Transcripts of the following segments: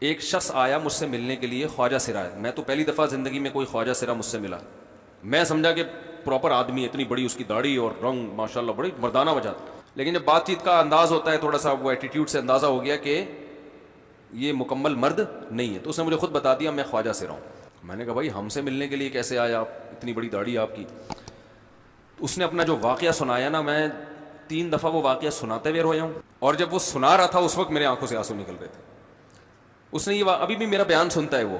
ایک شخص آیا مجھ سے ملنے کے لیے، خواجہ سرا ہے، میں تو پہلی دفعہ زندگی میں کوئی خواجہ سرا مجھ سے ملا، میں سمجھا کہ پراپر آدمی ہے، اتنی بڑی اس کی داڑھی اور رنگ ماشاءاللہ بڑی مردانہ وجہ، لیکن جب بات چیت کا انداز ہوتا ہے تھوڑا سا وہ ایٹیٹیوڈ سے اندازہ ہو گیا کہ یہ مکمل مرد نہیں ہے، تو اس نے مجھے خود بتا دیا میں خواجہ سرا ہوں۔ میں نے کہا بھائی ہم سے ملنے کے لیے کیسے آیا آپ، اتنی بڑی داڑھی آپ کی؟ اس نے اپنا جو واقعہ سنایا نا، میں 3 دفعہ وہ واقعہ سناتے ہوئے رویا ہوں، اور جب وہ سنا رہا تھا اس وقت میرے آنکھوں سے آنسو نکل رہے تھے۔ اس نے یہ ابھی بھی میرا بیان سنتا ہے وہ،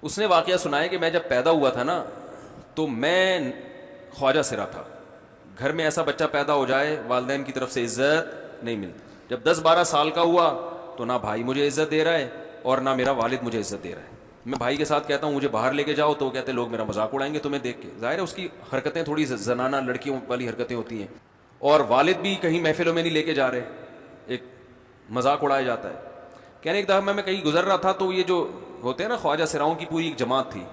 اس نے واقعہ سنایا کہ میں جب پیدا ہوا تھا نا تو میں خواجہ سرا تھا، گھر میں ایسا بچہ پیدا ہو جائے والدین کی طرف سے عزت نہیں ملتی، جب 10-12 سال کا ہوا تو نہ بھائی مجھے عزت دے رہا ہے اور نہ میرا والد مجھے عزت دے رہا ہے۔ میں بھائی کے ساتھ کہتا ہوں مجھے باہر لے کے جاؤ تو وہ کہتے ہیں لوگ میرا مذاق اڑائیں گے تمہیں دیکھ کے، ظاہر ہے اس کی حرکتیں تھوڑی زنانہ لڑکیوں والی حرکتیں ہوتی ہیں، اور والد بھی کہیں محفلوں میں نہیں لے کے جا رہے، ایک مذاق اڑایا جاتا ہے۔ کہنے ایک دفعہ میں کہیں گزر رہا تھا تو یہ جو ہوتے ہیں نا خواجہ سراؤں کی پوری ایک جماعت تھی،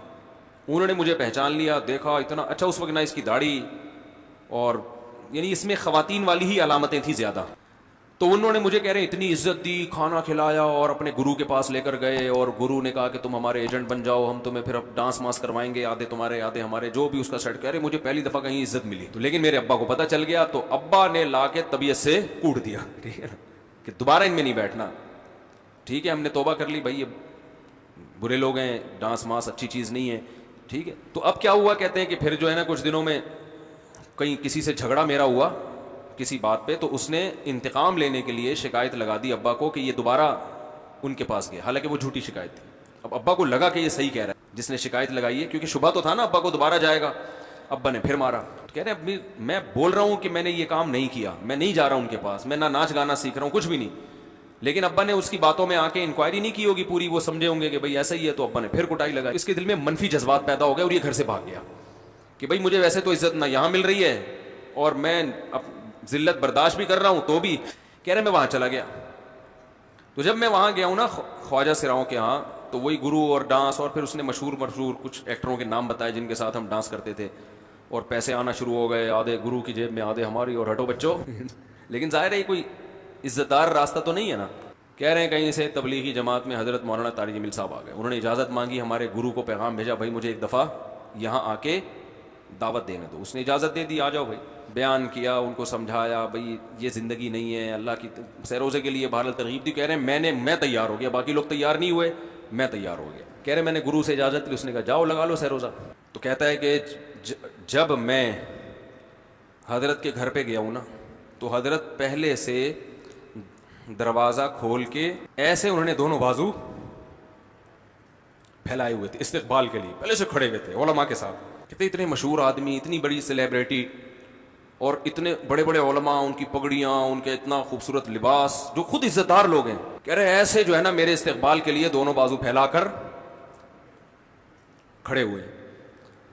انہوں نے مجھے پہچان لیا، دیکھا اتنا اچھا، اس وقت نہ اس کی داڑھی اور یعنی اس میں خواتین والی ہی علامتیں تھیں زیادہ، تو انہوں نے مجھے کہہ رہے ہیں اتنی عزت دی، کھانا کھلایا اور اپنے گرو کے پاس لے کر گئے، اور گرو نے کہا کہ تم ہمارے ایجنٹ بن جاؤ، ہم تمہیں پھر اب ڈانس ماس کروائیں گے، آدھے تمہارے آدھے ہمارے، جو بھی اس کا سیٹ۔ کہہ رہے مجھے پہلی دفعہ کہیں عزت ملی، تو لیکن میرے ابا کو پتہ چل گیا تو ابا نے لا کے طبیعت سے کوٹ دیا، ٹھیک ہے نا، کہ دوبارہ ان میں نہیں بیٹھنا، ٹھیک ہے ہم نے توبہ کر لی، بھائی یہ برے لوگ ہیں، ڈانس ماس اچھی چیز نہیں ہے، ٹھیک ہے۔ تو اب کیا ہوا، کہتے ہیں کہ پھر جو ہے نا کچھ دنوں میں کہیں کسی سے جھگڑا میرا ہوا کسی بات پہ، تو اس نے انتقام لینے کے لیے شکایت لگا دی ابا کو کہ یہ دوبارہ ان کے پاس گیا، حالانکہ وہ جھوٹی شکایت تھی۔ اب ابا کو لگا کہ یہ صحیح کہہ رہا ہے جس نے شکایت لگائی ہے، کیونکہ شبہ تو تھا نا ابا کو دوبارہ جائے گا۔ ابا نے پھر مارا، کہہ رہے اب میں بول رہا ہوں کہ میں نے یہ کام نہیں کیا، میں نہیں جا رہا ہوں ان کے پاس، میں نہ ناچ گانا سیکھ رہا ہوں، کچھ بھی نہیں، لیکن ابا نے اس کی باتوں میں آ کے انکوائری نہیں کی ہوگی پوری، وہ سمجھے ہوں گے کہ بھائی ایسا ہی ہے، تو ابا نے پھر کٹائی لگائی، اس کے دل میں منفی جذبات پیدا ہو گئے اور یہ گھر سے بھاگ گیا کہ بھائی مجھے ویسے تو عزت نہ یہاں مل رہی ہے اور میں ذلت برداشت بھی کر رہا ہوں، تو بھی کہہ رہے میں وہاں چلا گیا۔ تو جب میں وہاں گیا ہوں نا خواجہ سراؤں کے ہاں، تو وہی گرو اور ڈانس، اور پھر اس نے مشہور کچھ ایکٹروں کے نام بتائے جن کے ساتھ ہم ڈانس کرتے تھے، اور پیسے آنا شروع ہو گئے، آدھے گرو کی جیب میں آدھے ہماری، اور ہٹو بچوں لیکن ظاہر ہے یہ کوئی عزت دار راستہ تو نہیں ہے نا۔ کہہ رہے ہیں کہیں سے تبلیغی جماعت میں حضرت مولانا طارق جمیل صاحب آ گئے، انہوں نے اجازت مانگی، ہمارے گرو کو پیغام بھیجا بھائی مجھے ایک دفعہ یہاں آ کے دعوت دینے دو، اس نے اجازت دے دی، آ جاؤ بھائی۔ بیان کیا، ان کو سمجھایا بھائی یہ زندگی نہیں ہے، اللہ کی سیروزے کے لیے بہرحال ترغیب دی۔ کہہ رہے ہیں میں تیار ہو گیا، باقی لوگ تیار نہیں ہوئے، میں تیار ہو گیا۔ کہہ رہے میں نے گرو سے اجازت لی، اس نے کہا جاؤ لگا لو سیروزہ۔ تو کہتا ہے کہ جب میں حضرت کے گھر پہ گیا ہوں نا تو حضرت پہلے سے دروازہ کھول کے ایسے انہوں نے دونوں بازو پھیلائے ہوئے تھے استقبال کے لیے، پہلے سے کھڑے ہوئے تھے علماء کے ساتھ۔ کہتے اتنے مشہور آدمی، اتنی بڑی سیلیبریٹی، اور اتنے بڑے بڑے علماء، ان کی پگڑیاں، ان کے اتنا خوبصورت لباس، جو خود عزت دار لوگ ہیں، کہہ رہے ایسے جو ہے نا میرے استقبال کے لیے دونوں بازو پھیلا کر کھڑے ہوئے،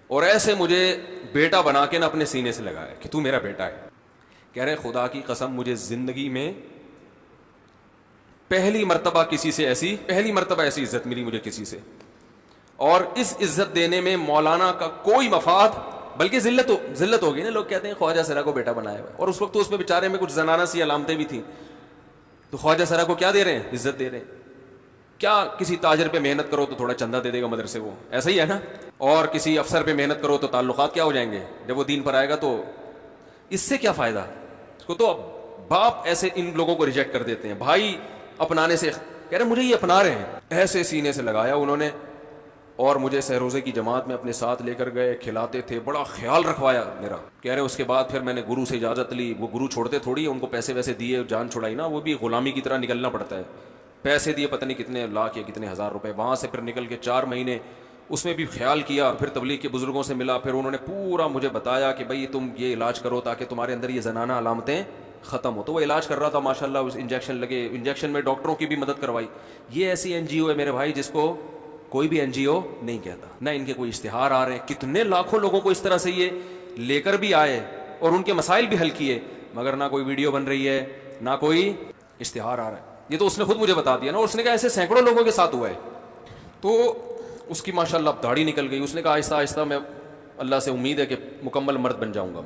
اور ایسے مجھے بیٹا بنا کے نا اپنے سینے سے لگایا کہ تو میرا بیٹا ہے۔ کہہ رہے خدا کی قسم مجھے زندگی میں پہلی مرتبہ ایسی عزت ملی مجھے کسی سے، اور اس عزت دینے میں مولانا کا کوئی مفاد، بلکہ ذلت ہوگی نا، لوگ کہتے ہیں خواجہ سرا کو بیٹا بنایا ہوا ہے، اور اس وقت تو اس میں بیچارے میں کچھ زنانہ سی علامتیں بھی تھیں، تو خواجہ سرا کو کیا دے رہے ہیں، عزت دے رہے ہیں۔ کیا کسی تاجر پہ محنت کرو تو تھوڑا چندہ دے دے گا مدرسے کو، ایسا ہی ہے نا، اور کسی افسر پہ محنت کرو تو تعلقات کیا ہو جائیں گے، جب وہ دین پر آئے گا تو اس سے کیا فائدہ اس کو؟ تو باپ ایسے ان لوگوں کو ریجیکٹ کر دیتے ہیں، بھائی اپنانے سے کہہ رہے مجھے یہ اپنا رہے ہیں، ایسے سینے سے لگایا انہوں نے، اور مجھے سہروزے کی جماعت میں اپنے ساتھ لے کر گئے، کھلاتے تھے، بڑا خیال رکھوایا میرا۔ کہہ رہے اس کے بعد پھر میں نے گرو سے اجازت لی، وہ گرو چھوڑتے تھوڑی، ان کو پیسے ویسے دیے، جان چھڑائی نا، وہ بھی غلامی کی طرح نکلنا پڑتا ہے، پیسے دیے پتہ نہیں کتنے لاکھ یا کتنے ہزار روپے، وہاں سے پھر نکل کے 4 مہینے اس میں بھی خیال کیا، پھر تبلیغ کے بزرگوں سے ملا، پھر انہوں نے پورا مجھے بتایا کہ بھائی تم یہ علاج کرو تاکہ تمہارے اندر یہ زنانہ علامتیں ختم ہو۔ تو وہ علاج کر رہا تھا ماشاءاللہ، اس انجیکشن لگے، انجیکشن میں ڈاکٹروں کی بھی مدد کروائی۔ یہ ایسی این جی او ہے میرے بھائی جس کو کوئی بھی این جی او نہیں کہتا، نہ ان کے کوئی اشتہار آ رہے ہیں، کتنے لاکھوں لوگوں کو اس طرح سے یہ لے کر بھی آئے اور ان کے مسائل بھی حل کیے، مگر نہ کوئی ویڈیو بن رہی ہے، نہ کوئی اشتہار آ رہا ہے۔ یہ تو اس نے خود مجھے بتا دیا نا، اور اس نے کہا ایسے سینکڑوں لوگوں کے ساتھ ہوا ہے۔ تو اس کی ماشاءاللہ داڑھی نکل گئی، اس نے کہا آہستہ آہستہ میں اللہ سے امید ہے کہ مکمل مرد بن جاؤں گا میں۔